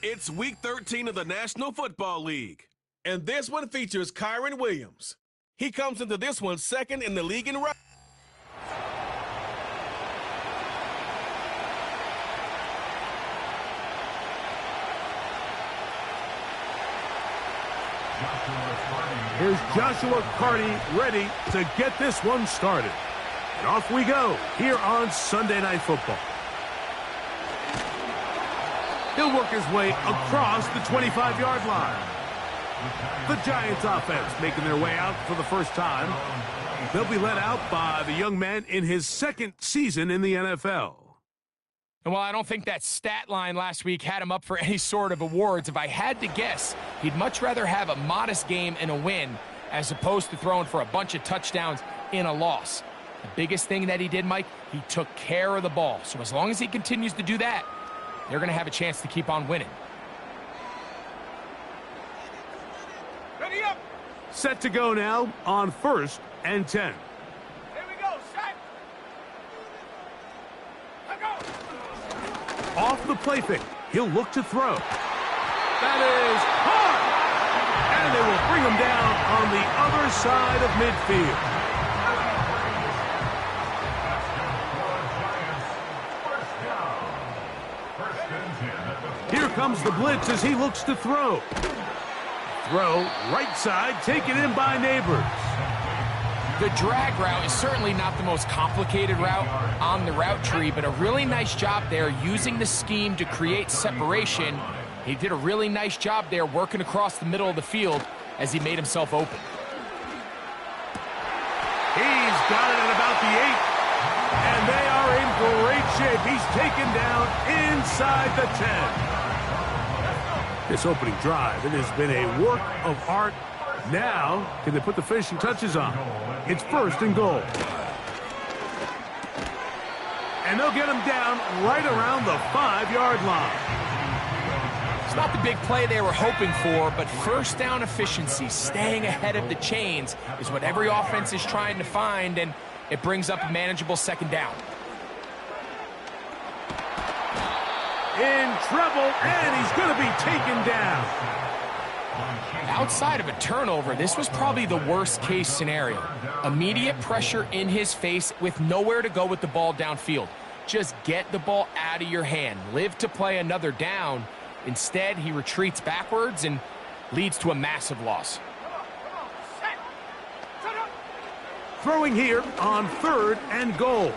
It's Week 13 of the National Football League, and this one features Kyron Williams. He comes into this one second in the league in rushing. Here's Joshua Carty ready to get this one started. And off we go here on Sunday Night Football. He'll work his way across the 25-yard line. The Giants offense making their way out for the first time. They'll be led out by the young man in his second season in the NFL. And while I don't think that stat line last week had him up for any sort of awards, if I had to guess, he'd much rather have a modest game and a win as opposed to throwing for a bunch of touchdowns in a loss. The biggest thing that he did, Mike, he took care of the ball. So as long as he continues to do that, they're going to have a chance to keep on winning. Ready up. Set to go now on 1st and 10. Here we go, set. Let go. Off the play fake, he'll look to throw. That is hard. And they will bring him down on the other side of midfield. Here comes the blitz as he looks to throw. Throw, right side, taken in by Neighbors. The drag route is certainly not the most complicated route on the route tree, but a really nice job there using the scheme to create separation. He did a really nice job there working across the middle of the field as he made himself open. He's got it at about the 8. And they are in great shape. He's taken down inside the 10. This opening drive, it has been a work of art. Now, can they put the finishing touches on? It's 1st and goal. And they'll get him down right around the 5-yard line. It's not the big play they were hoping for, but first down efficiency, staying ahead of the chains, is what every offense is trying to find, and it brings up a manageable second down. In trouble, and he's going to be taken down. Outside of a turnover, this was probably the worst-case scenario. Immediate pressure in his face with nowhere to go with the ball downfield. Just get the ball out of your hand. Live to play another down. Instead, he retreats backwards and leads to a massive loss. Throwing here on 3rd and goal.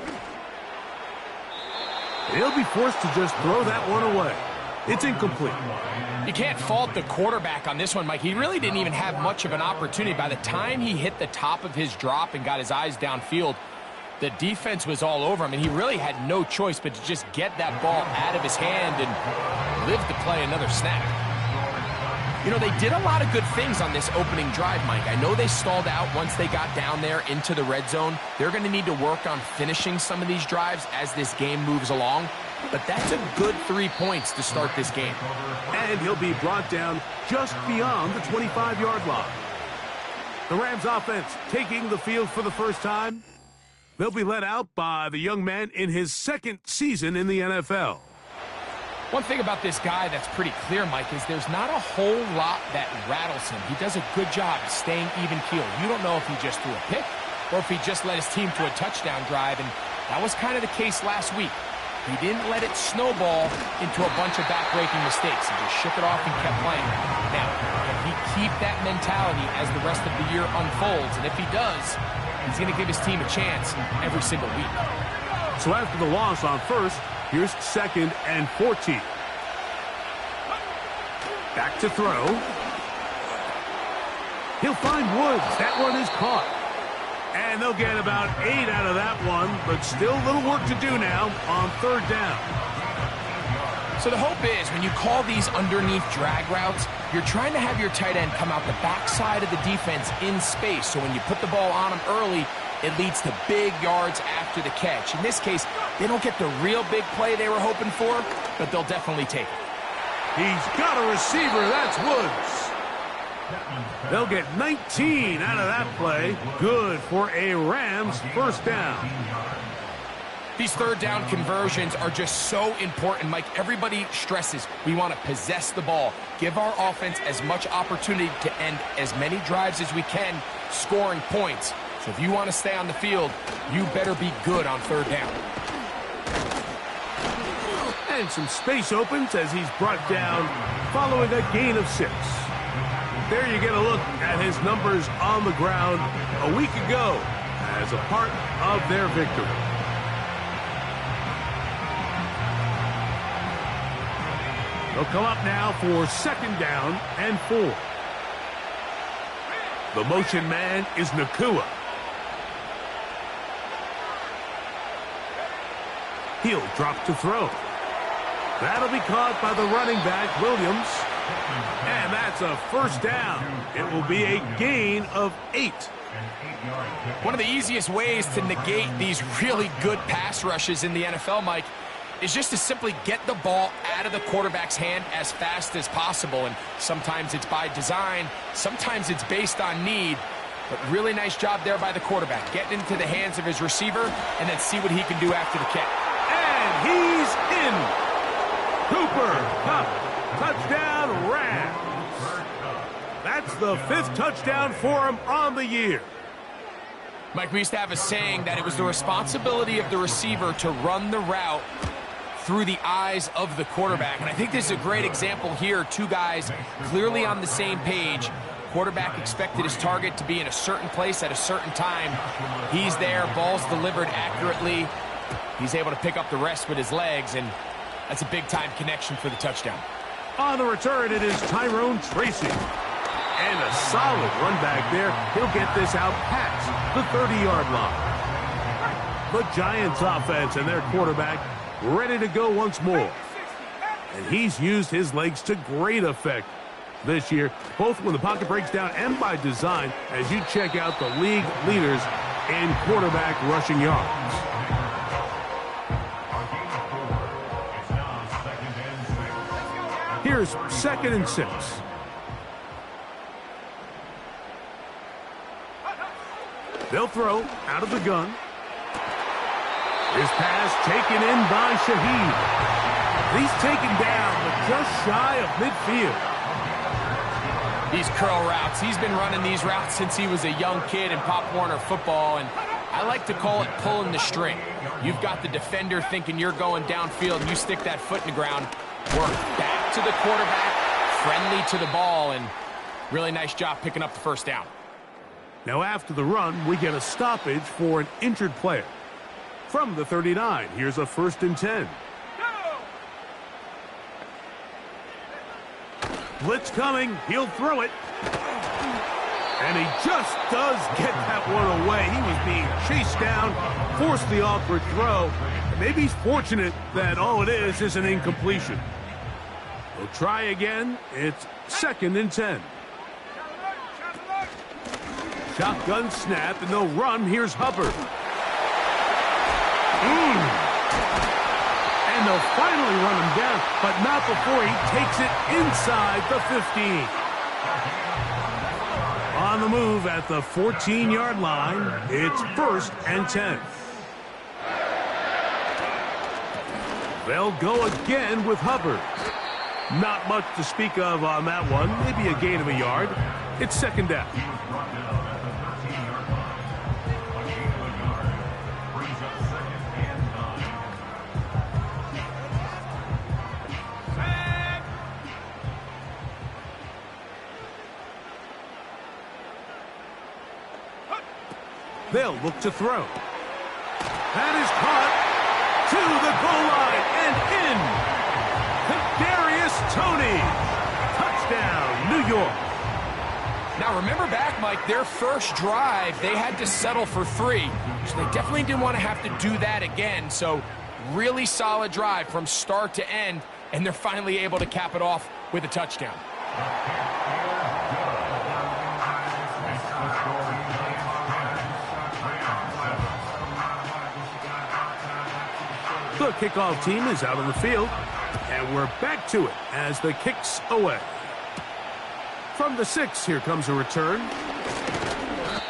He'll be forced to just throw that one away. It's incomplete. You can't fault the quarterback on this one, Mike. He really didn't even have much of an opportunity. By the time he hit the top of his drop and got his eyes downfield, the defense was all over him, and he really had no choice but to just get that ball out of his hand and live to play another snap. You know, they did a lot of good things on this opening drive, Mike. I know they stalled out once they got down there into the red zone. They're going to need to work on finishing some of these drives as this game moves along. But that's a good 3 points to start this game. And he'll be brought down just beyond the 25-yard line. The Rams offense taking the field for the first time. They'll be led out by the young man in his second season in the NFL. One thing about this guy that's pretty clear, Mike, is there's not a whole lot that rattles him. He does a good job staying even keel. You don't know if he just threw a pick or if he just led his team to a touchdown drive, and that was kind of the case last week. He didn't let it snowball into a bunch of back-breaking mistakes. He just shook it off and kept playing. Now, can he keep that mentality as the rest of the year unfolds? And if he does, he's going to give his team a chance every single week. So after the loss on 1st, here's 2nd and 14. Back to throw. He'll find Woods. That one is caught. And they'll get about 8 out of that one, but still a little work to do now on 3rd down. So the hope is when you call these underneath drag routes, you're trying to have your tight end come out the backside of the defense in space. So when you put the ball on him early, it leads to big yards after the catch. In this case, they don't get the real big play they were hoping for, but they'll definitely take it. He's got a receiver. That's Woods. They'll get 19 out of that play. Good for a Rams first down. These third down conversions are just so important, Mike. Everybody stresses we want to possess the ball, give our offense as much opportunity to end as many drives as we can, scoring points. So if you want to stay on the field, you better be good on third down. And some space opens as he's brought down following a gain of 6. There you get a look at his numbers on the ground a week ago as a part of their victory. They'll come up now for 2nd down and 4. The motion man is Nakua. He'll drop to throw. That'll be caught by the running back, Williams. And that's a 1st down. It will be a gain of 8. One of the easiest ways to negate these really good pass rushes in the NFL, Mike, is just to simply get the ball out of the quarterback's hand as fast as possible. And sometimes it's by design, sometimes it's based on need. But really nice job there by the quarterback, getting into the hands of his receiver and then see what he can do after the catch. And he's in. Cooper Kupp, touchdown Rams. That's the 5th touchdown for him on the year. Mike, we used to have a saying that it was the responsibility of the receiver to run the route through the eyes of the quarterback. And I think this is a great example here. 2 guys clearly on the same page. Quarterback expected his target to be in a certain place at a certain time. He's there, ball's delivered accurately. He's able to pick up the rest with his legs, and that's a big-time connection for the touchdown. On the return, it is Tyrone Tracy. And a solid run back there. He'll get this out past the 30-yard line. The Giants offense and their quarterback ready to go once more. And he's used his legs to great effect this year, both when the pocket breaks down and by design, as you check out the league leaders in quarterback rushing yards. Here's 2nd and 6. They'll throw out of the gun. His pass taken in by Shaheed. He's taken down, but just shy of midfield. These curl routes, he's been running these routes since he was a young kid in Pop Warner football, and I like to call it pulling the string. You've got the defender thinking you're going downfield, and you stick that foot in the ground, work back to the quarterback, friendly to the ball, and really nice job picking up the 1st down. Now after the run, we get a stoppage for an injured player. From the 39, here's a 1st and 10. Blitz coming, he'll throw it. And he just does get that one away. He was being chased down, forced the awkward throw. Maybe he's fortunate that all it is an incompletion. We'll try again. It's 2nd and 10. Shotgun snap, and they'll run. Here's Hubbard. And they'll finally run him down, but not before he takes it inside the 15. On the move at the 14-yard line, it's 1st and 10. They'll go again with Hubbard. Not much to speak of on that one, maybe a gain of a yard. It's 2nd down. They'll look to throw. That is caught to the goal line and in. Kadarius Toney. Touchdown, New York. Now remember back, Mike, their first drive, they had to settle for 3. So they definitely didn't want to have to do that again. So really solid drive from start to end, and they're finally able to cap it off with a touchdown. The kickoff team is out on the field, and we're back to it as the kick's away. From the 6, here comes a return.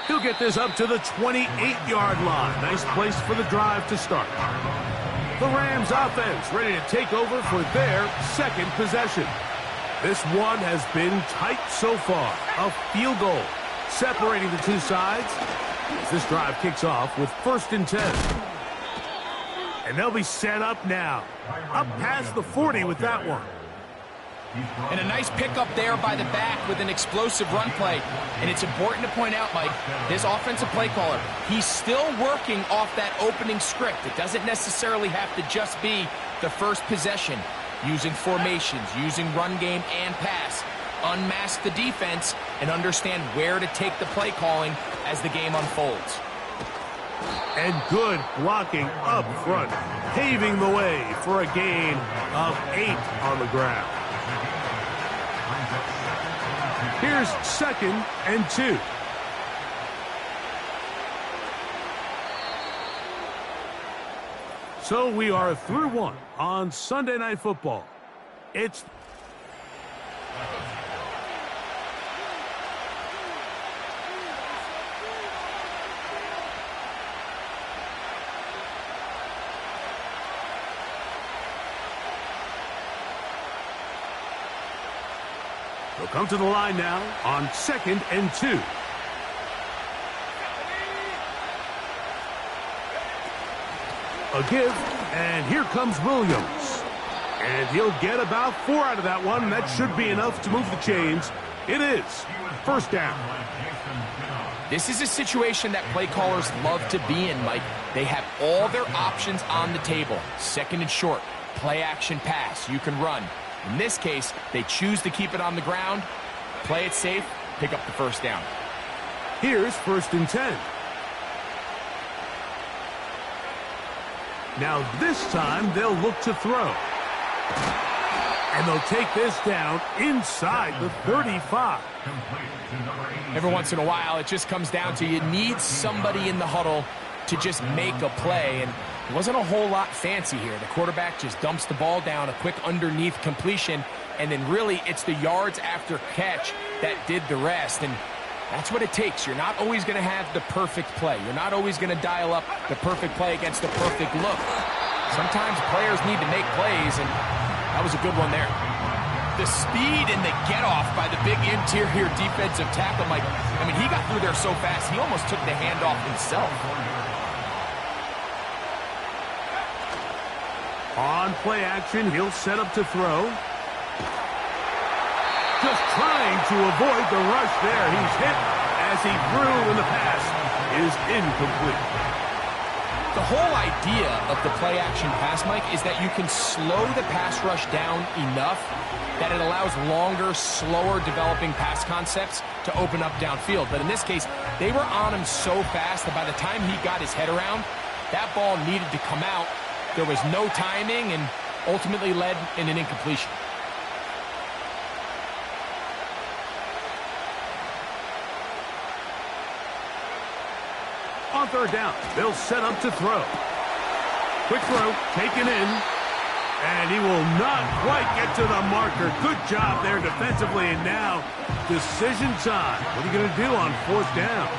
He'll get this up to the 28-yard line. Nice place for the drive to start. The Rams offense ready to take over for their second possession. This one has been tight so far. A field goal separating the two sides as this drive kicks off with 1st and 10. And they'll be set up now. Up past the 40 with that one. And a nice pickup there by the back with an explosive run play. And it's important to point out, Mike, this offensive play caller, he's still working off that opening script. It doesn't necessarily have to just be the first possession. Using formations, using run game and pass. Unmask the defense and understand where to take the play calling as the game unfolds. And good blocking up front, paving the way for a gain of 8 on the ground. Here's 2nd and 2. So we are through one on Sunday Night Football. It's they'll come to the line now on 2nd and 2. A give, and here comes Williams. And he'll get about 4 out of that one. That should be enough to move the chains. It is 1st down. This is a situation that play callers love to be in, Mike. They have all their options on the table. 2nd and short, play action pass. You can run. In this case, they choose to keep it on the ground, play it safe, pick up the 1st down. Here's 1st and 10. Now this time they'll look to throw. And they'll take this down inside the 35. Every once in a while, it just comes down to you need somebody in the huddle to just make a play. And it wasn't a whole lot fancy here. The quarterback just dumps the ball down, a quick underneath completion, and then really it's the yards after catch that did the rest. And that's what it takes. You're not always going to have the perfect play. You're not always going to dial up the perfect play against the perfect look. Sometimes players need to make plays, and that was a good one there. The speed and the get-off by the big interior defensive tackle, Mike. I mean, he got through there so fast, he almost took the handoff himself. On play action, he'll set up to throw. Just trying to avoid the rush there. He's hit as he threw, and the pass is incomplete. The whole idea of the play action pass, Mike, is that you can slow the pass rush down enough that it allows longer, slower developing pass concepts to open up downfield. But in this case, they were on him so fast that by the time he got his head around, that ball needed to come out. There was no timing and ultimately led in an incompletion. On 3rd down, they'll set up to throw. Quick throw, taken in, and he will not quite get to the marker. Good job there defensively, and now decision time. What are you going to do on 4th down?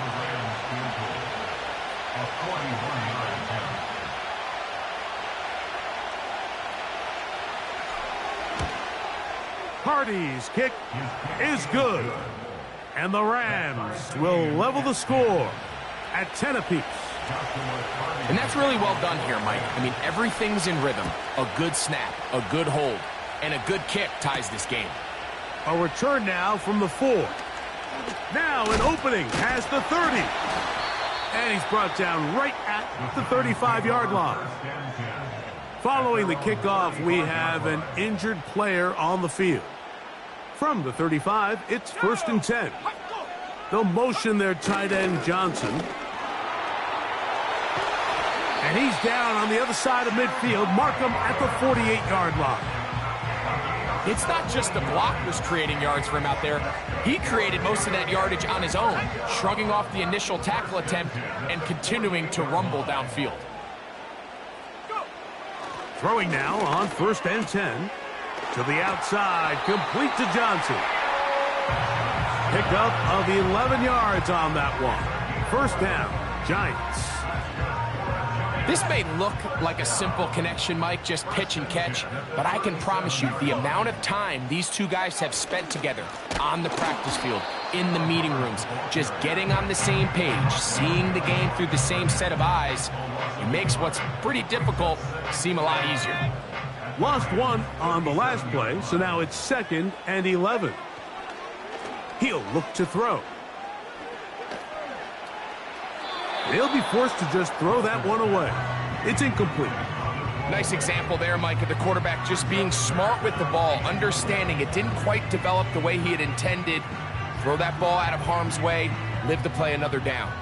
Hardy's kick is good, and the Rams will level the score at 10 apiece. And that's really well done here, Mike. I mean, everything's in rhythm. A good snap, a good hold, and a good kick ties this game. A return now from the 4. Now an opening past the 30. And he's brought down right at the 35-yard line. Following the kickoff, we have an injured player on the field. From the 35, it's 1st and 10. They'll motion their tight end, Johnson. And he's down on the other side of midfield. Markham at the 48-yard line. It's not just the blockers creating yards for him out there. He created most of that yardage on his own, shrugging off the initial tackle attempt and continuing to rumble downfield. Throwing now on 1st and 10. To the outside, complete to Johnson. Pickup of 11 yards on that one. First down, Giants. This may look like a simple connection, Mike, just pitch and catch, but I can promise you the amount of time these two guys have spent together on the practice field, in the meeting rooms, just getting on the same page, seeing the game through the same set of eyes, it makes what's pretty difficult seem a lot easier. Lost one on the last play, so now it's 2nd and 11. He'll look to throw. They'll be forced to just throw that one away. It's incomplete. Nice example there, Mike, of the quarterback just being smart with the ball, understanding it didn't quite develop the way he had intended. Throw that ball out of harm's way, live to play another down.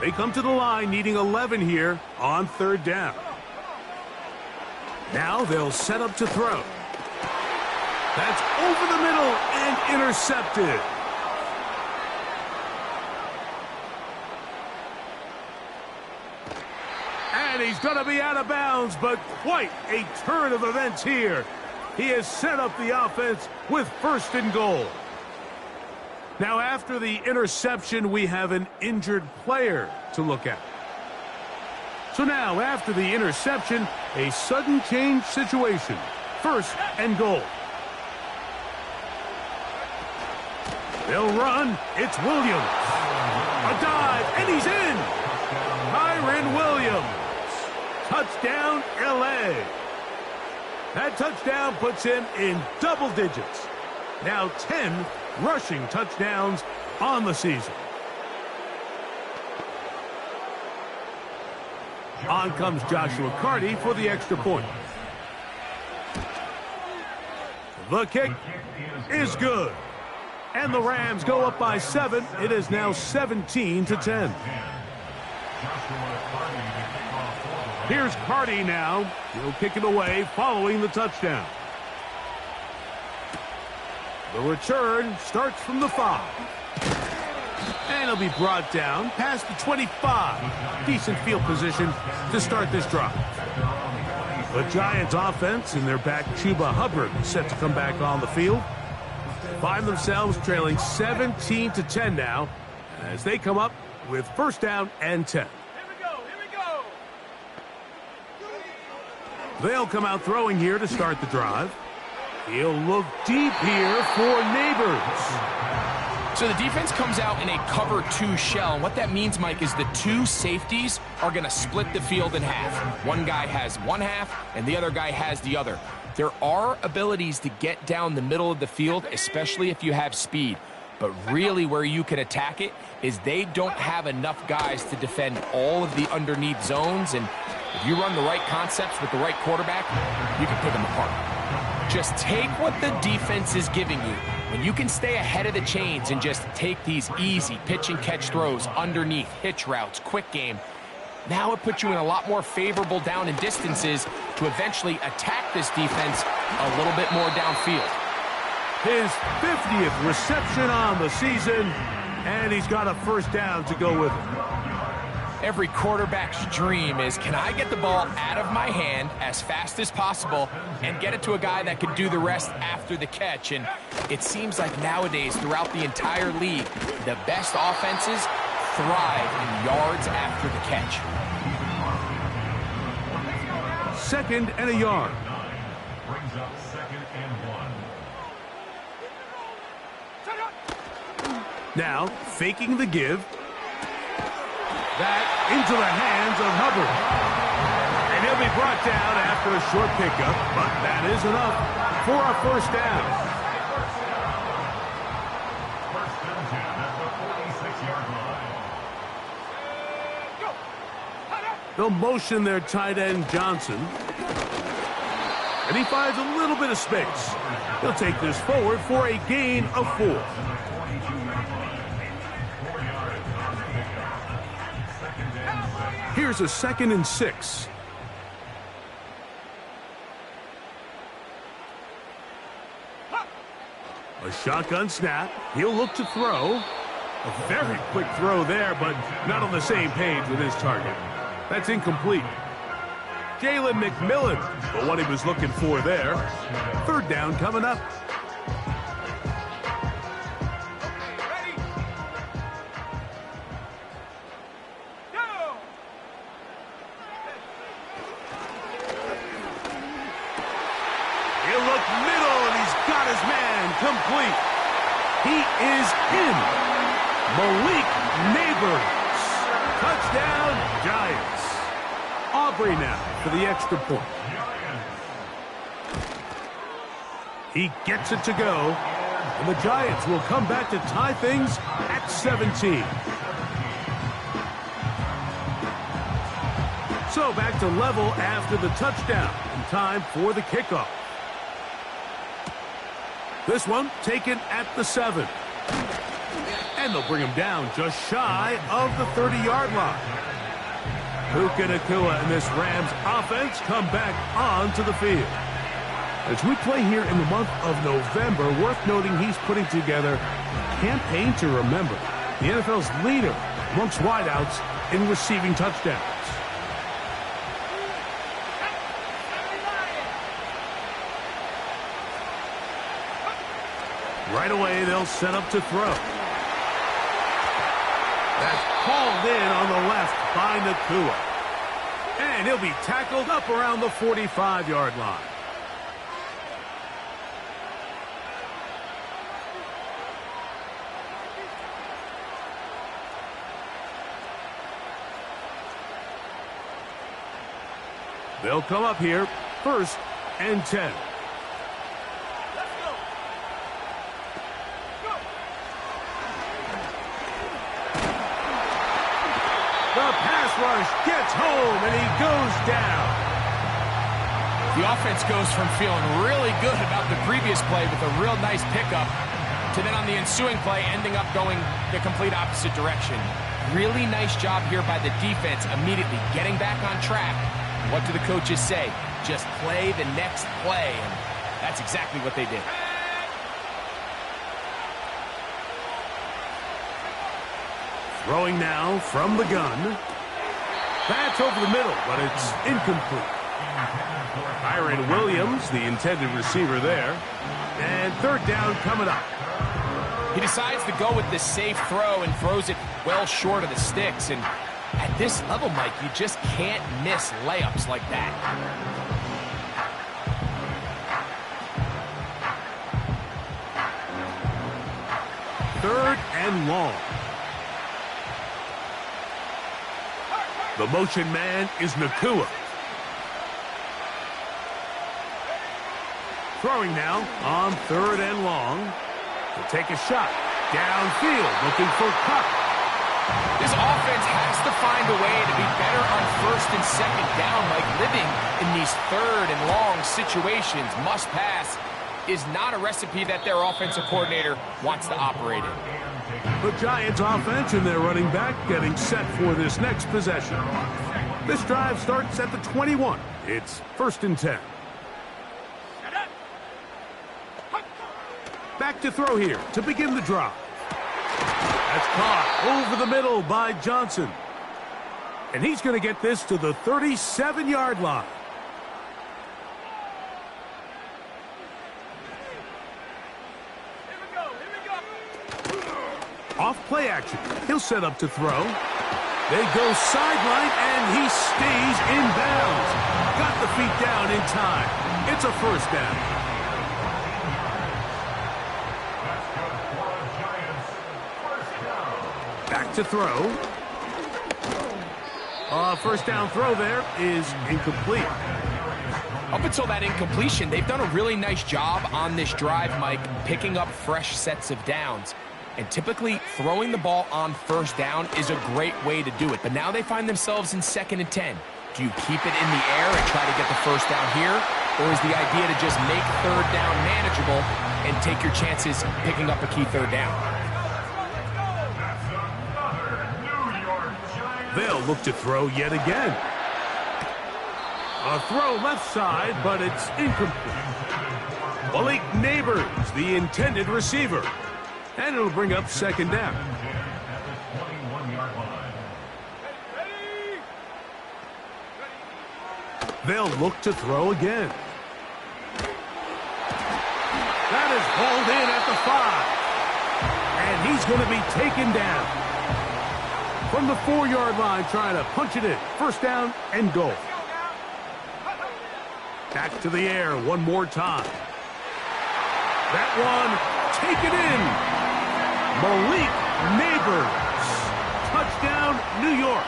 They come to the line needing 11 here on 3rd down. Now they'll set up to throw. That's over the middle and intercepted. And he's going to be out of bounds, but quite a turn of events here. He has set up the offense with 1st and goal. Now, after the interception, we have an injured player to look at. So now, after the interception, a sudden change situation. 1st and goal. They'll run. It's Williams. A dive, and he's in. Kyren Williams. Touchdown, L.A. That touchdown puts him in double digits. Now 10 rushing touchdowns on the season. On comes Joshua Carty for the extra point. The kick is good. And the Rams go up by 7. It is now 17-10. Here's Carty now. He'll kick it away following the touchdown. The return starts from the 5. And he'll be brought down past the 25. Decent field position to start this drive. The Giants offense and their back Chuba Hubbard set to come back on the field. Find themselves trailing 17-10 now as they come up with 1st down and 10. They'll come out throwing here to start the drive. He'll look deep here for Neighbors. So the defense comes out in a cover 2 shell. And what that means, Mike, is the 2 safeties are going to split the field in half. One guy has one half, and the other guy has the other. There are abilities to get down the middle of the field, especially if you have speed. But really where you can attack it is they don't have enough guys to defend all of the underneath zones. And if you run the right concepts with the right quarterback, you can pick them apart. Just take what the defense is giving you. When you can stay ahead of the chains and just take these easy pitch and catch throws underneath, hitch routes, quick game, now it puts you in a lot more favorable down and distances to eventually attack this defense a little bit more downfield. His 50th reception on the season, and he's got a 1st down to go with it. Every quarterback's dream is, can I get the ball out of my hand as fast as possible and get it to a guy that can do the rest after the catch? And it seems like nowadays, throughout the entire league, the best offenses thrive in yards after the catch. 2nd and a yard. Brings up 2nd and 1. Now, faking the give. That into the hands of Hubbard. And he'll be brought down after a short pickup, but that is enough for a 1st down. 1st and 10 at the 46-yard line. They'll motion their tight end Johnson. And he finds a little bit of space. He'll take this forward for a gain of 4. Here's a 2nd and 6. A shotgun snap. He'll look to throw. A very quick throw there, but not on the same page with his target. That's incomplete. Jalen McMillan for what he was looking for there. 3rd down coming up. got his man complete. He is in. Malik Neighbors. Touchdown, Giants. Aubrey now for the extra point. He gets it to go. And the Giants will come back to tie things at 17. So back to level after the touchdown. And time for the kickoff. This one taken at the 7. And they'll bring him down just shy of the 30-yard line. Puka Nacua and this Rams offense come back onto the field. As we play here in the month of November, worth noting he's putting together a campaign to remember, the NFL's leader amongst wideouts in receiving touchdowns. Right away, they'll set up to throw. That's hauled in on the left by Nacua. And he'll be tackled up around the 45-yard line. They'll come up here, 1st and 10. The pass rush gets home, and he goes down. The offense goes from feeling really good about the previous play with a real nice pickup to then on the ensuing play ending up going the complete opposite direction. Really nice job here by the defense immediately getting back on track. What do the coaches say? Just play the next play, and that's exactly what they did. Throwing now from the gun. That's over the middle, but it's incomplete. Kyren Williams, the intended receiver there. And 3rd down coming up. He decides to go with the safe throw and throws it well short of the sticks. And at this level, Mike, you just can't miss layups like that. 3rd and long. The motion man is Nacua. Throwing now on 3rd and long. To take a shot. Downfield, looking for Cup. This offense has to find a way to be better on 1st and 2nd down, like living in these 3rd and long situations. Must pass is not a recipe that their offensive coordinator wants to operate in. The Giants offense and their running back getting set for this next possession. This drive starts at the 21. It's 1st and 10. Back to throw here to begin the drive. That's caught over the middle by Johnson. And he's going to get this to the 37-yard line. Off play action. He'll set up to throw. They go sideline, and he stays in bounds. Got the feet down in time. It's a 1st down. Back to throw. 1st down throw there is incomplete. Up until that incompletion, they've done a really nice job on this drive, Mike, picking up fresh sets of downs. And typically, throwing the ball on 1st down is a great way to do it. But now they find themselves in 2nd and 10. Do you keep it in the air and try to get the 1st down here? Or is the idea to just make 3rd down manageable and take your chances picking up a key 3rd down? They'll look to throw yet again. A throw left side, but it's incomplete. Malik Neighbors, the intended receiver. And it'll bring up 2nd down. They'll look to throw again. That is hauled in at the 5. And he's going to be taken down. From the 4-yard line, trying to punch it in. 1st down and goal. Back to the air one more time. That one taken in. Malik Neighbors. Touchdown, New York.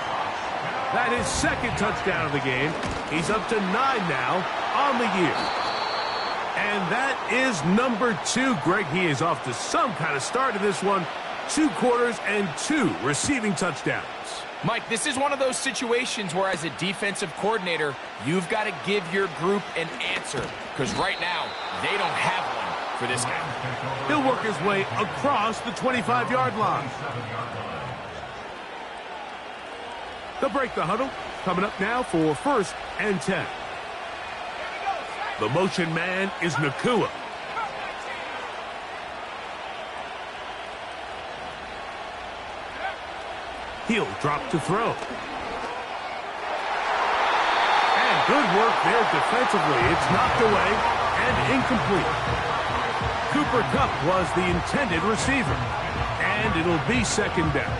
That is second touchdown of the game. He's up to 9 now on the year. And that is number 2. Greg, he is off to some kind of start in this one. 2 quarters and 2 receiving touchdowns. Mike, this is one of those situations where as a defensive coordinator, you've got to give your group an answer. Because right now, they don't have one for this guy. He'll work his way across the 25-yard line. They'll break the huddle. Coming up now for 1st and 10. The motion man is Nakua. He'll drop to throw. And good work there defensively. It's knocked away and incomplete. Cooper Kupp was the intended receiver. And it'll be 2nd down.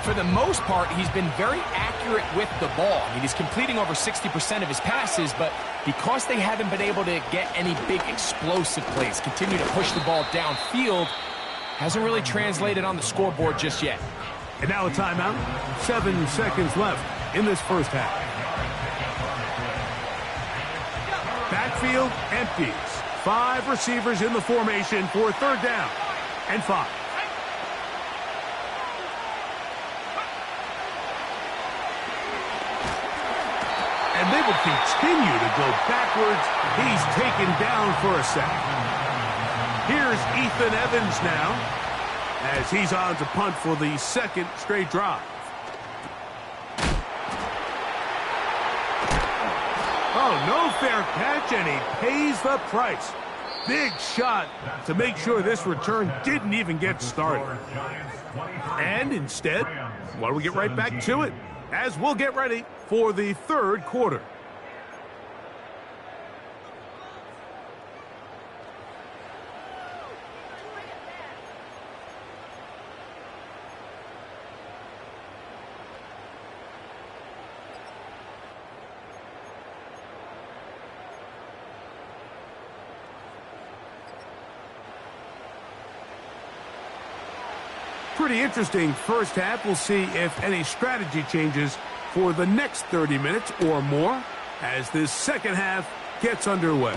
For the most part, he's been very accurate with the ball. I mean, he's completing over 60% of his passes, but because they haven't been able to get any big explosive plays, continue to push the ball downfield, hasn't really translated on the scoreboard just yet. And now a timeout. 7 seconds left in this first half. Backfield empties. 5 receivers in the formation for 3rd down and 5. And they will continue to go backwards. He's taken down for a sack. Here's Ethan Evans now, as he's on to punt for the 2nd straight drive. Oh, no fair catch, and he pays the price. Big shot to make sure this return didn't even get started. And instead, why don't we get right back to it, as we'll get ready for the 3rd quarter. Pretty interesting first half. We'll see if any strategy changes for the next 30 minutes or more as this second half gets underway.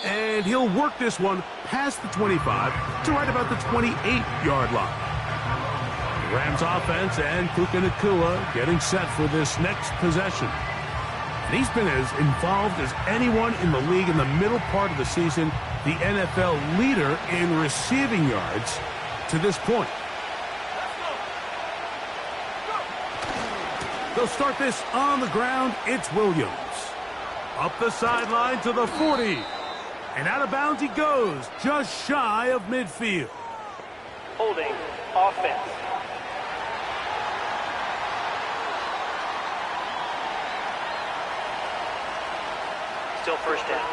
And he'll work this one past the 25 to right about the 28-yard line. The Rams offense and Puka Nacua getting set for this next possession. And he's been as involved as anyone in the league in the middle part of the season, the NFL leader in receiving yards to this point. They'll start this on the ground. It's Williams. Up the sideline to the 40. And out of bounds he goes, just shy of midfield. Holding offense. Still 1st down.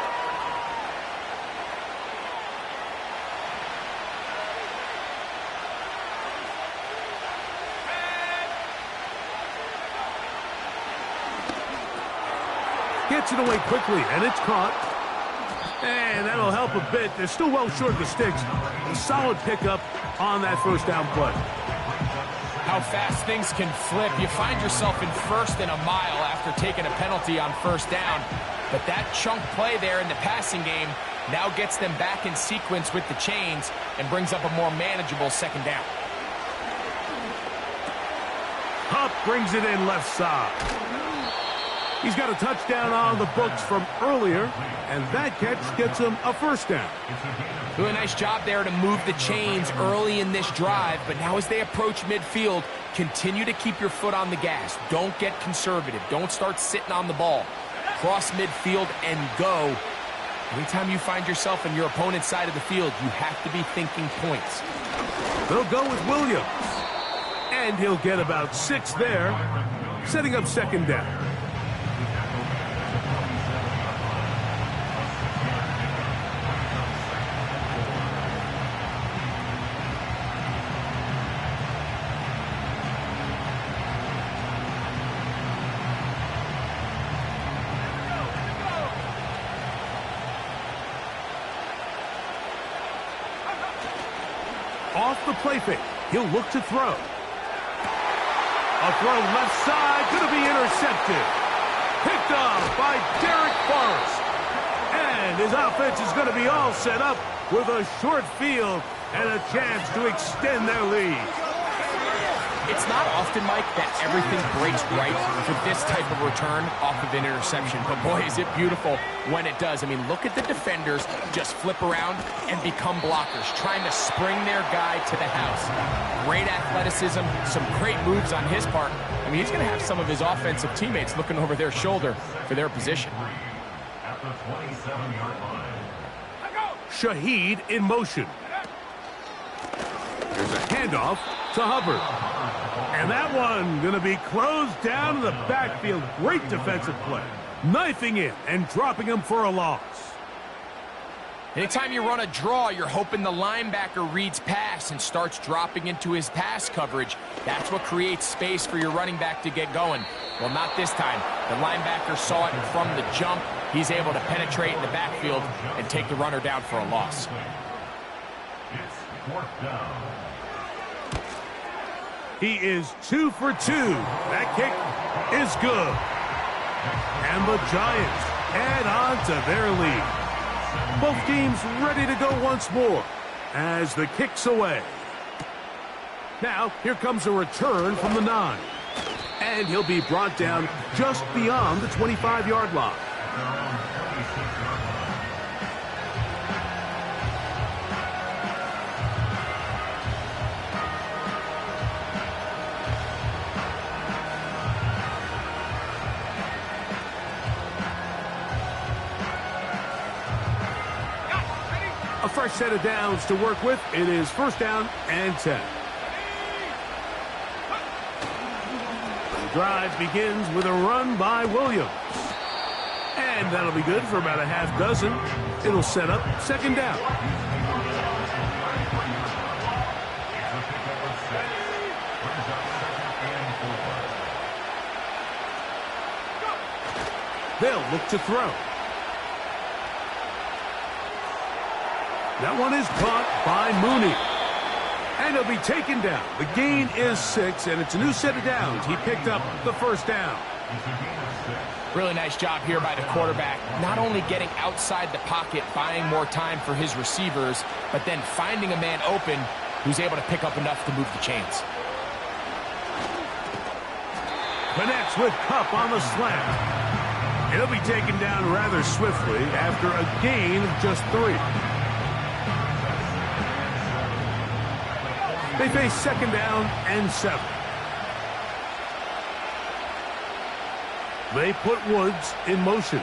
Gets it away quickly, and it's caught. And that'll help a bit. They're still well short of the sticks. A solid pickup on that 1st down play. How fast things can flip. You find yourself in 1st and a mile after taking a penalty on 1st down. But that chunk play there in the passing game now gets them back in sequence with the chains and brings up a more manageable 2nd down. Hupp brings it in left side. He's got a touchdown on the books from earlier, and that catch gets him a 1st down. Do a nice job there to move the chains early in this drive, but now as they approach midfield, continue to keep your foot on the gas. Don't get conservative. Don't start sitting on the ball. Cross midfield and go. Anytime you find yourself on your opponent's side of the field, you have to be thinking points. They'll go with Williams, and he'll get about 6 there, setting up 2nd down. Off the play fake. He'll look to throw. A throw left side, going to be intercepted. Picked off by Derek Forrest. And his offense is going to be all set up with a short field and a chance to extend their lead. It's not often, Mike, that everything breaks right for this type of return off of an interception. But boy, is it beautiful when it does. I mean, look at the defenders just flip around and become blockers, trying to spring their guy to the house. Great athleticism, some great moves on his part. I mean, he's going to have some of his offensive teammates looking over their shoulder for their position. At the 27-yard line. Shaheed in motion. There's a handoff to Hubbard. And that one going to be closed down in the backfield. Great defensive play. Knifing in and dropping him for a loss. Anytime you run a draw, you're hoping the linebacker reads pass and starts dropping into his pass coverage. That's what creates space for your running back to get going. Well, not this time. The linebacker saw it from the jump. He's able to penetrate in the backfield and take the runner down for a loss. It's 4th down. He is 2 for 2. That kick is good. And the Giants add on to their lead. Both teams ready to go once more as the kick's away. Now, here comes a return from the 9. And he'll be brought down just beyond the 25-yard line. A fresh set of downs to work with. It is 1st down and 10. The drive begins with a run by Williams. And that'll be good for about a half dozen. It'll set up 2nd down. They'll look to throw. That one is caught by Mooney. And he'll be taken down. The gain is 6, and it's a new set of downs. He picked up the 1st down. Really nice job here by the quarterback. Not only getting outside the pocket, buying more time for his receivers, but then finding a man open who's able to pick up enough to move the chains. Connects with Kupp on the slant. He'll be taken down rather swiftly after a gain of just 3. They face 2nd down and 7. They put Woods in motion.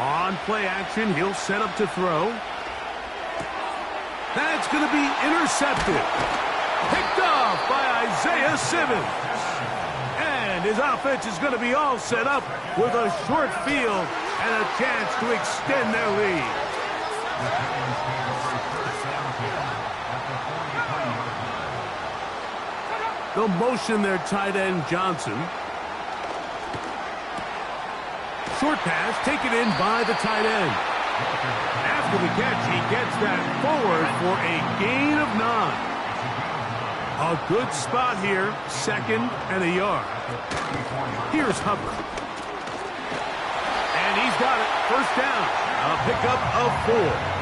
On play action, he'll set up to throw. That's going to be intercepted. Picked off by Isaiah Simmons. And his offense is going to be all set up with a short field and a chance to extend their lead. They'll motion their tight end, Johnson. Short pass taken in by the tight end. After the catch, he gets that forward for a gain of 9. A good spot here, 2nd and a yard. Here's Hubbard. And he's got it, 1st down. A pickup of 4.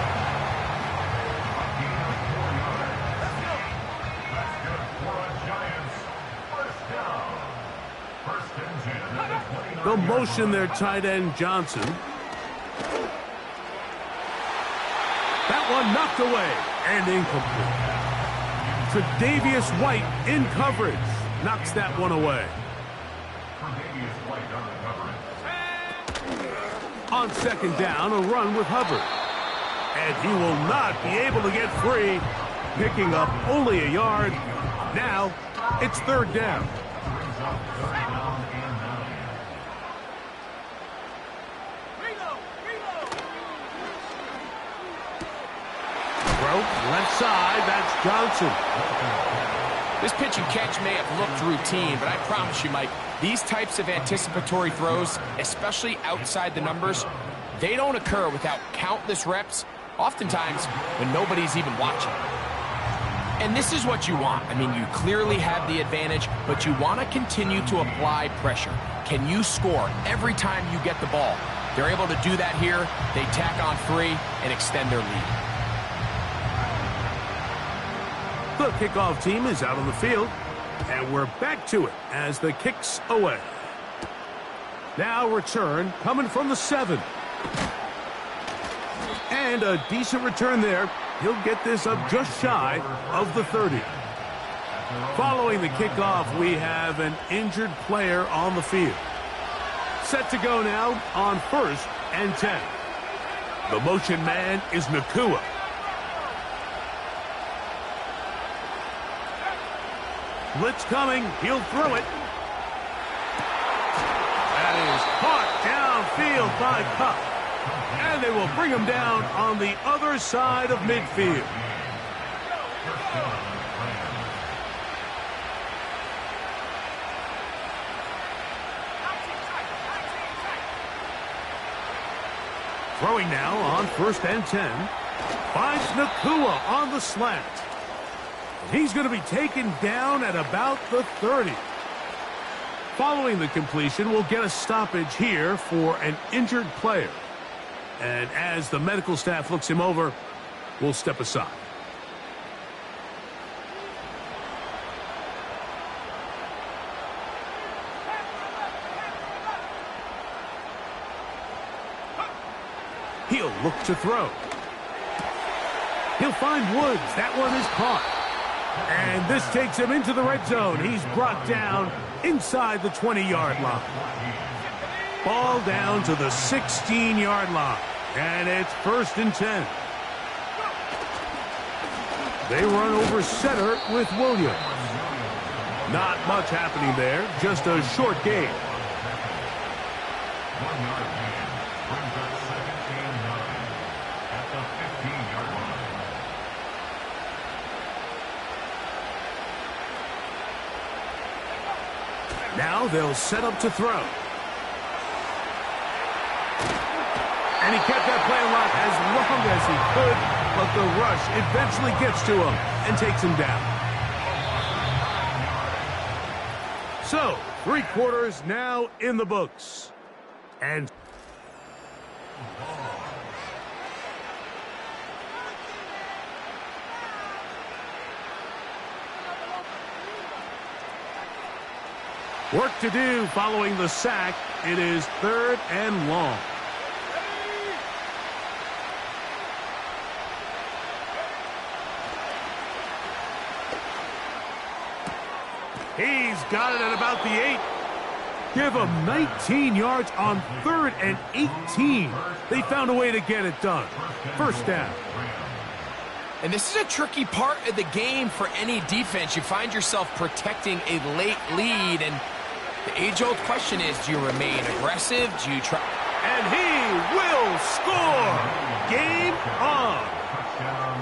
They'll motion their tight end, Johnson. That one knocked away and incomplete. Tre'Davious White in coverage. Knocks that one away. On 2nd down, a run with Hubbard. And he will not be able to get free. Picking up only a yard. Now, it's 3rd down. Left side, that's Johnson. This pitch and catch may have looked routine, but I promise you, Mike, these types of anticipatory throws, especially outside the numbers, they don't occur without countless reps oftentimes when nobody's even watching. And this is what you want. I mean, you clearly have the advantage, but you want to continue to apply pressure. Can you score every time you get the ball? They're able to do that here. They tack on 3 and extend their lead. The kickoff team is out on the field, and we're back to it as the kick's away. Now return coming from the 7. And a decent return there. He'll get this up just shy of the 30. Following the kickoff, we have an injured player on the field. Set to go now on 1st and 10. The motion man is Nakua. Blitz coming. He'll throw it. That is caught downfield by Cup. And they will bring him down on the other side of midfield. Throwing now on 1st and 10. Finds Nakua on the slant. He's going to be taken down at about the 30. Following the completion, we'll get a stoppage here for an injured player. And as the medical staff looks him over, we'll step aside. He'll look to throw. He'll find Woods. That one is caught. And this takes him into the red zone. He's brought down inside the 20-yard line. Ball down to the 16-yard line. And it's 1st and 10. They run over center with Williams. Not much happening there. Just a short gain. 1 yard gain brings up 17-9 at the 15-yard line. Now they'll set up to throw. And he kept that play alive as long as he could, but the rush eventually gets to him and takes him down. So, 3 quarters now in the books. And work to do following the sack. It is 3rd and long. He's got it at about the 8. Give him 19 yards on 3rd and 18. They found a way to get it done. 1st down. And this is a tricky part of the game for any defense. You find yourself protecting a late lead, and the age-old question is, do you remain aggressive? Do you try? And he will score. Game on.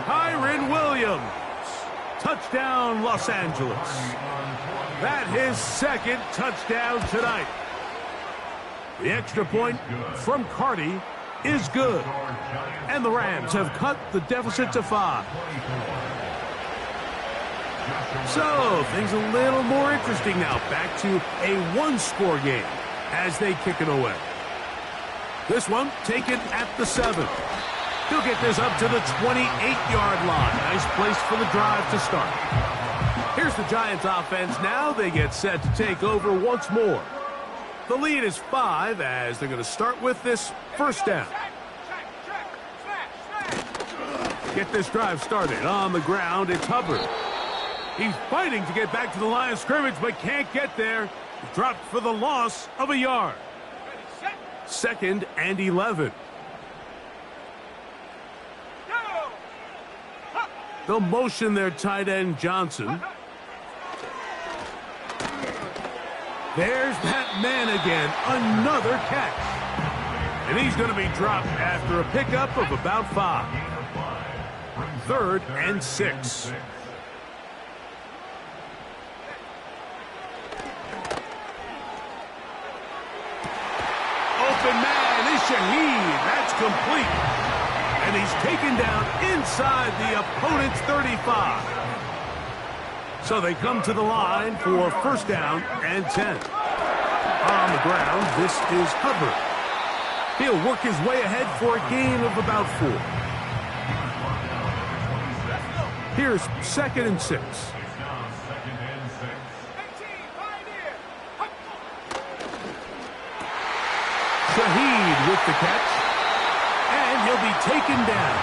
Kyren Williams. Touchdown, Los Angeles. That his 2nd touchdown tonight. The extra point from Carty is good. And the Rams have cut the deficit to 5. So, things a little more interesting now. Back to a 1-score game as they kick it away. This one taken at the 7. He'll get this up to the 28-yard line. Nice place for the drive to start. Here's the Giants offense now. They get set to take over once more. The lead is 5 as they're going to start with this 1st down. Get this drive started. On the ground, it's Hubbard. He's fighting to get back to the line of scrimmage, but can't get there. Dropped for the loss of a yard. 2nd and 11. They'll motion their tight end, Johnson. There's that man again. Another catch. And he's going to be dropped after a pickup of about 5. 3rd and 6. Open man is Shaheed. That's complete. And he's taken down inside the opponent's 35. So they come to the line for first down and 10. On the ground, this is Hubbard. He'll work his way ahead for a gain of about 4. Here's 2nd and 6. Shaheed with the catch. And he'll be taken down.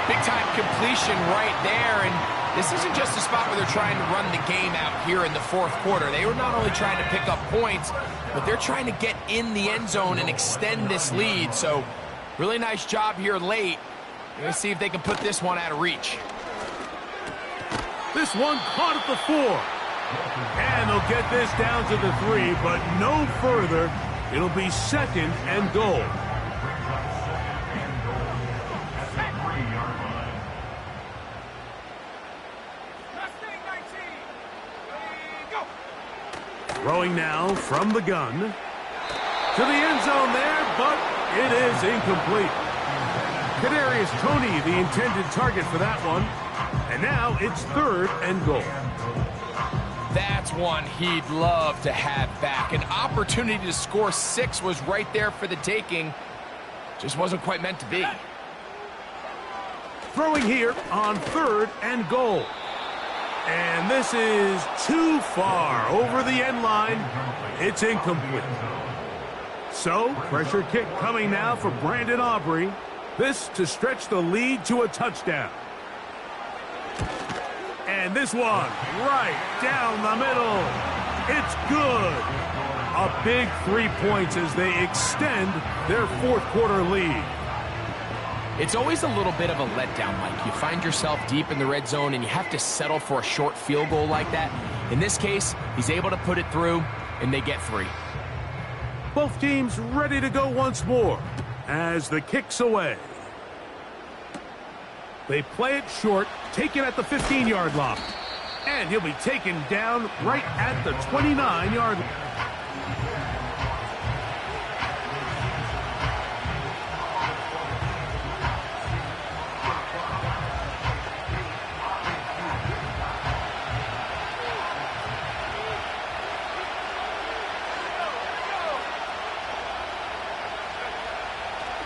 Big-time completion right there, and this isn't just a spot where they're trying to run the game out here in the 4th quarter. They were not only trying to pick up points, but they're trying to get in the end zone and extend this lead. So, really nice job here late. Let's see if they can put this one out of reach. This one caught at the 4. And they'll get this down to the 3, but no further. It'll be 2nd and goal. Throwing now from the gun. To the end zone there, but it is incomplete. Kadarius Toney, the intended target for that one. And now it's 3rd and goal. That's one he'd love to have back. An opportunity to score 6 was right there for the taking. Just wasn't quite meant to be. Throwing here on 3rd and goal. And this is too far over the end line. It's incomplete. So, pressure kick coming now for Brandon Aubrey. This to stretch the lead to a touchdown. And this one right down the middle. It's good. A big 3 points as they extend their 4th quarter lead. It's always a little bit of a letdown, Mike. You find yourself deep in the red zone and you have to settle for a short field goal like that. In this case, he's able to put it through and they get 3. Both teams ready to go once more as the kick's away. They play it short, take it at the 15-yard line. And he'll be taken down right at the 29-yard line.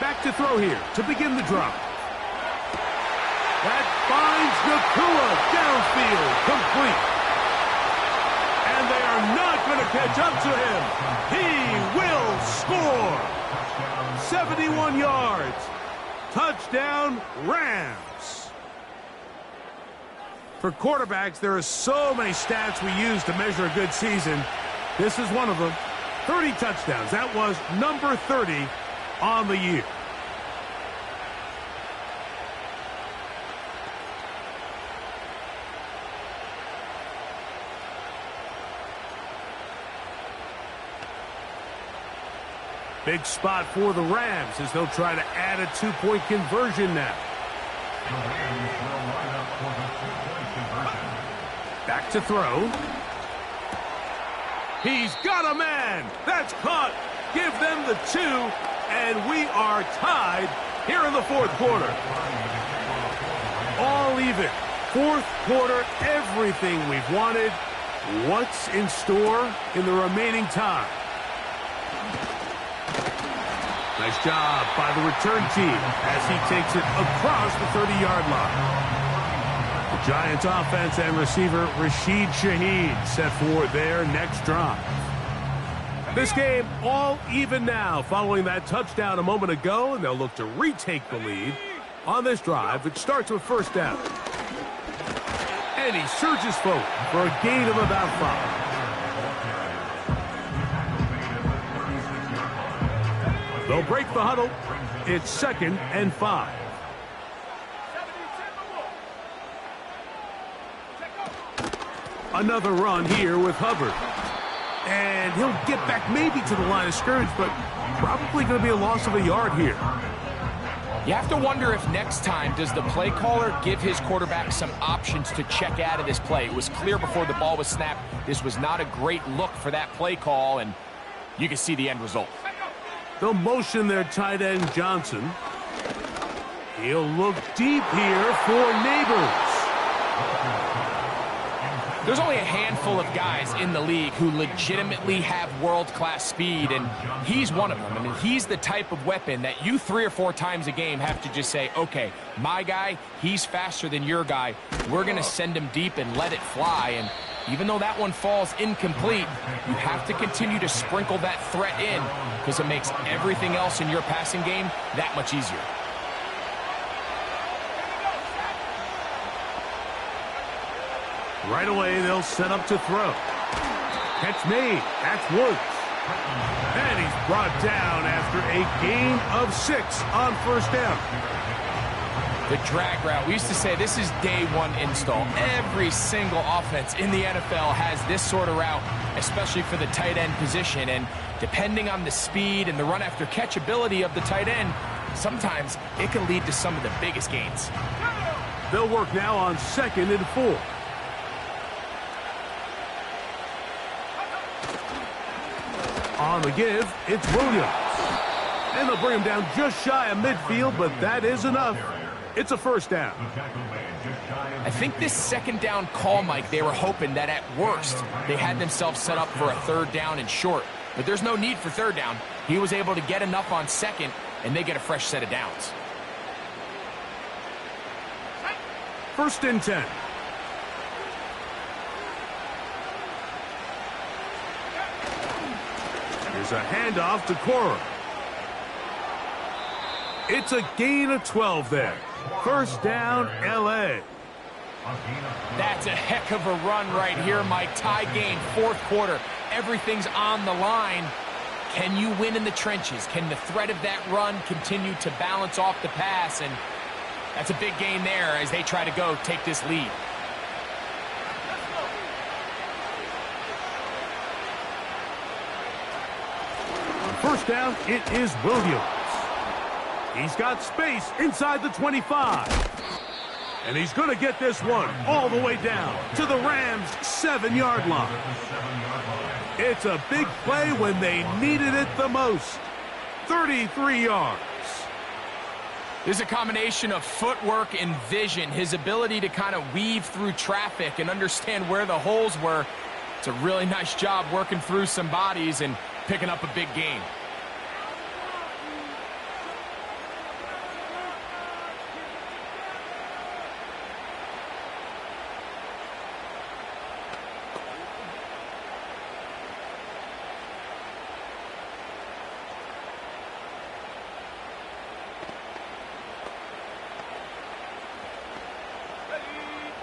Back to throw here to begin the drive. That finds Nakua downfield, complete. And they are not going to catch up to him. He will score. 71 yards. Touchdown, Rams. For quarterbacks, there are so many stats we use to measure a good season. This is one of them. 30 touchdowns. That was number 30 on the year. Big spot for the Rams as they'll try to add a 2-point conversion now. Back to throw. He's got a man. That's caught. Give them the 2, and we are tied here in the 4th quarter. All even. 4th quarter, everything we've wanted. What's in store in the remaining time? Nice job by the return team as he takes it across the 30-yard line. The Giants offense and receiver Rashid Shaheed set for their next drive. This game all even now following that touchdown a moment ago, and they'll look to retake the lead on this drive. It starts with first down. And he surges forward for a gain of about 5. They'll break the huddle. It's 2nd and 5. Another run here with Hubbard. And he'll get back maybe to the line of scrimmage, but probably going to be a loss of a yard here. You have to wonder if next time does the play caller give his quarterback some options to check out of this play. It was clear before the ball was snapped. This was not a great look for that play call, and you can see the end result. They'll motion their tight end Johnson. He'll look deep here for Neighbors. There's only a handful of guys in the league who legitimately have world-class speed, and he's one of them. I mean, he's the type of weapon that you 3 or 4 times a game have to just say, okay, my guy, he's faster than your guy. We're going to send him deep and let it fly. And even though that one falls incomplete, you have to continue to sprinkle that threat in because it makes everything else in your passing game that much easier. Right away, they'll set up to throw. Catch made. That's Woods. And he's brought down after a gain of 6 on first down. The drag route, we used to say this is day one install. Every single offense in the NFL has this sort of route, especially for the tight end position. And depending on the speed and the run after catch ability of the tight end, sometimes it can lead to some of the biggest gains. They'll work now on 2nd and 4. On the give, it's Williams. And they'll bring him down just shy of midfield, but that is enough. It's a first down. I think this 2nd down call, Mike, they were hoping that at worst they had themselves set up for a 3rd down and short. But there's no need for 3rd down. He was able to get enough on 2nd, and they get a fresh set of downs. 1st and 10. Here's a handoff to Cora. It's a gain of 12 there. First down, L.A. That's a heck of a run right here, Mike. Tie game, 4th quarter. Everything's on the line. Can you win in the trenches? Can the threat of that run continue to balance off the pass? And that's a big gain there as they try to go take this lead. First down, it is Williams. He's got space inside the 25. And he's going to get this one all the way down to the Rams' 7-yard line. It's a big play when they needed it the most. 33 yards. There's a combination of footwork and vision, his ability to kind of weave through traffic and understand where the holes were. It's a really nice job working through some bodies and picking up a big gain.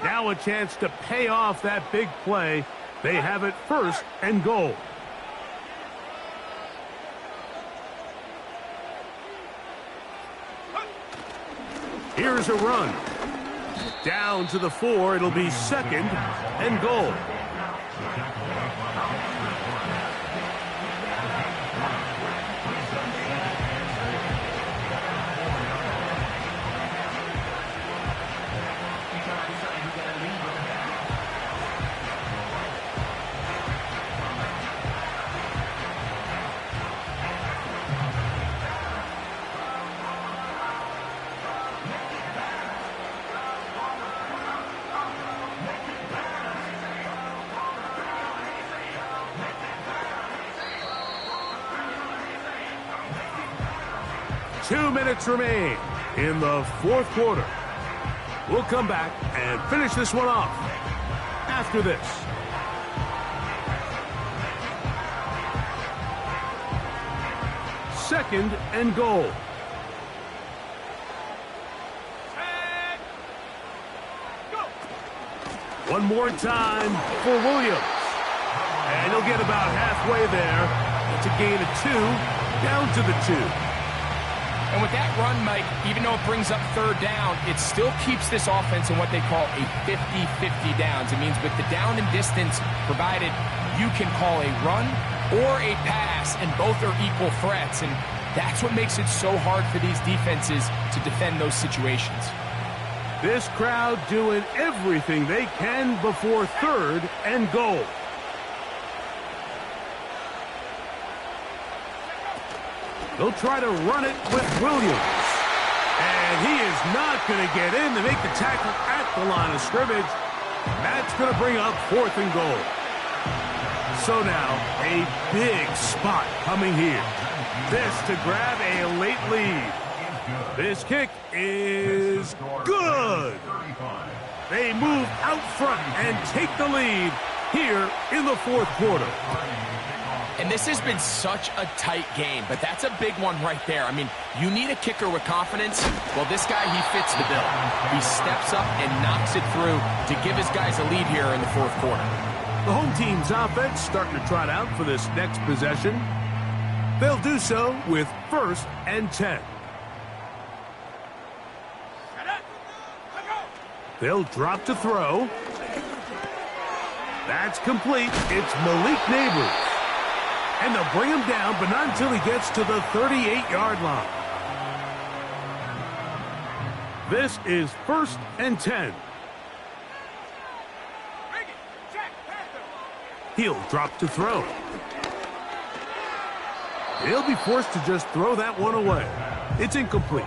Now a chance to pay off that big play. They have it 1st and goal. Here's a run. Down to the 4. It'll be 2nd and goal. Two minutes remain in the 4th quarter. We'll come back and finish this one off after this. Second and goal. One more time for Williams. And he'll get about halfway there. It's a gain of 2, down to the 2. And with that run, Mike, even though it brings up 3rd down, it still keeps this offense in what they call a 50-50 downs. It means with the down and distance provided, you can call a run or a pass, and both are equal threats. And that's what makes it so hard for these defenses to defend those situations. This crowd doing everything they can before 3rd and goal. They'll try to run it with Williams. And And he is not going to get in to make the tackle at the line of scrimmage. That's going to bring up 4th and goal. So now, a big spot coming here. This to grab a late lead. This kick is good. They move out front and take the lead here in the 4th quarter. And this has been such a tight game, but that's a big one right there. I mean, you need a kicker with confidence. Well, this guy, he fits the bill. He steps up and knocks it through to give his guys a lead here in the 4th quarter. The home team's offense starting to trot out for this next possession. They'll do so with 1st and 10. They'll drop to throw. That's complete. It's Malik Neighbors. And they'll bring him down, but not until he gets to the 38-yard line. This is 1st and 10. He'll drop to throw. He'll be forced to just throw that one away. It's incomplete.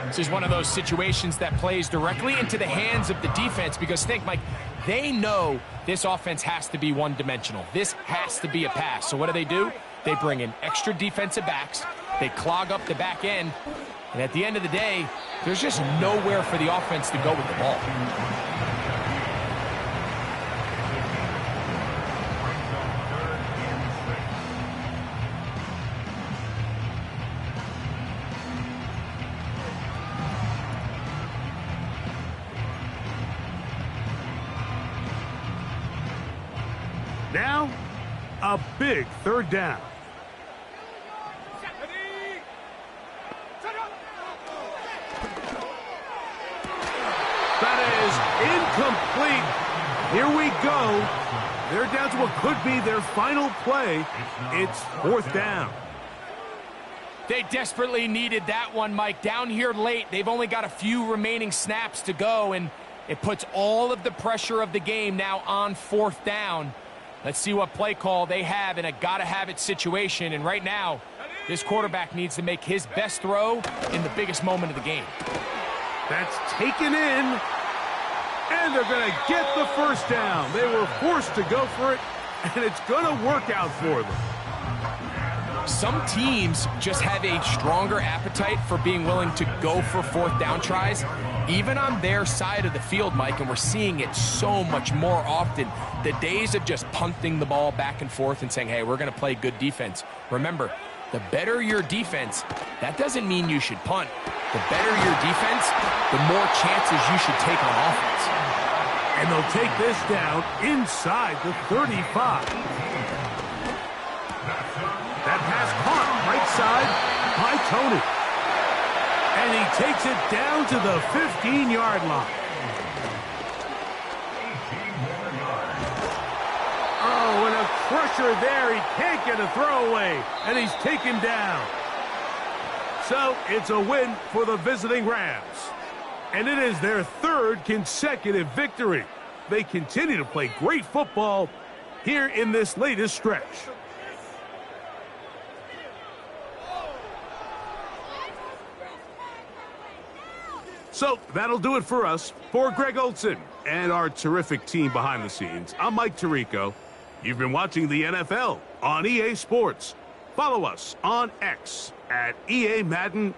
This is one of those situations that plays directly into the hands of the defense because think, Mike, they know this offense has to be one-dimensional. This has to be a pass. So what do? They bring in extra defensive backs. They clog up the back end. And at the end of the day, there's just nowhere for the offense to go with the ball. Now, a big 3rd down. That is incomplete. Here we go. They're down to what could be their final play. It's 4th down. They desperately needed that one, Mike. Down here late, they've only got a few remaining snaps to go, and it puts all of the pressure of the game now on 4th down. Let's see what play call they have in a gotta-have-it situation. And right now, this quarterback needs to make his best throw in the biggest moment of the game. That's taken in, and they're going to get the 1st down. They were forced to go for it, and it's going to work out for them. Some teams just have a stronger appetite for being willing to go for 4th down tries, even on their side of the field, Mike, and we're seeing it so much more often. The days of just punting the ball back and forth and saying, hey, we're going to play good defense. Remember, the better your defense, that doesn't mean you should punt. The better your defense, the more chances you should take on offense. And they'll take this down inside the 35. That pass caught right side by Tony. And he takes it down to the 15-yard line. Oh, and a crusher there. He can't get a throwaway, and he's taken down. So it's a win for the visiting Rams. And it is their 3rd consecutive victory. They continue to play great football here in this latest stretch. So that'll do it for us. For Greg Olson and our terrific team behind the scenes, I'm Mike Tirico. You've been watching the NFL on EA Sports. Follow us on X at EA Madden.